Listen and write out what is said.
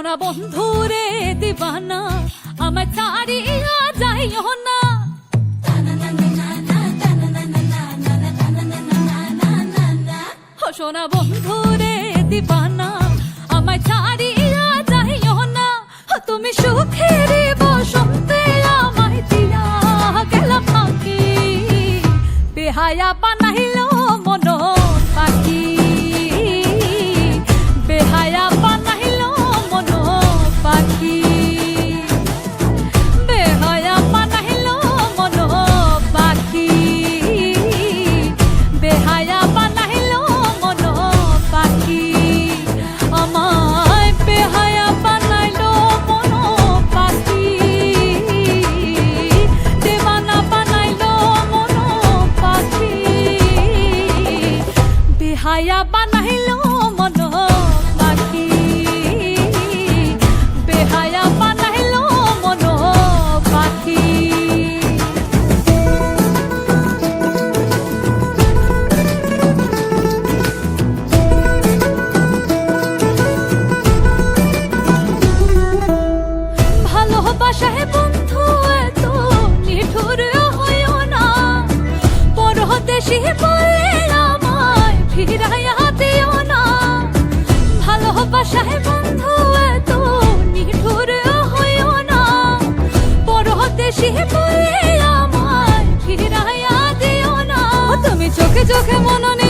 সোনা বন্ধুরে দিবানা আমার ছাড়িয়া যাইও না। সোনা বন্ধুরে দিবানা আমার ছাড়িয়া যাইও না। তুমি সুখের বসন্তে আমায় দিয়া গেলা ফাঁকি, বেহায়া বানাইল মন পাখি, বেহায়া বানাইল মন পাখি, বেহায়া বানাইল মন পাখি, বেহায়া বানাইল মন পাখি, আমায় বেহায়া বানাইল মন পাখি, দেবানা বানাইল মন পাখি, বেহায়া বানাইল মন পাখি, বেহায়া বানাইল মন পাখি। ভালোবাসায় বন্ধু এত নিঠুর হইও না, পরদেশি বলে আমায় ফিরাইয়া দিও না। ভালোবাসায় বন্ধু এত নিঠুর হইও না, পরদেশি বলে আমায় ফিরাইয়া দিও না। তুমি চোখে চোখে মননে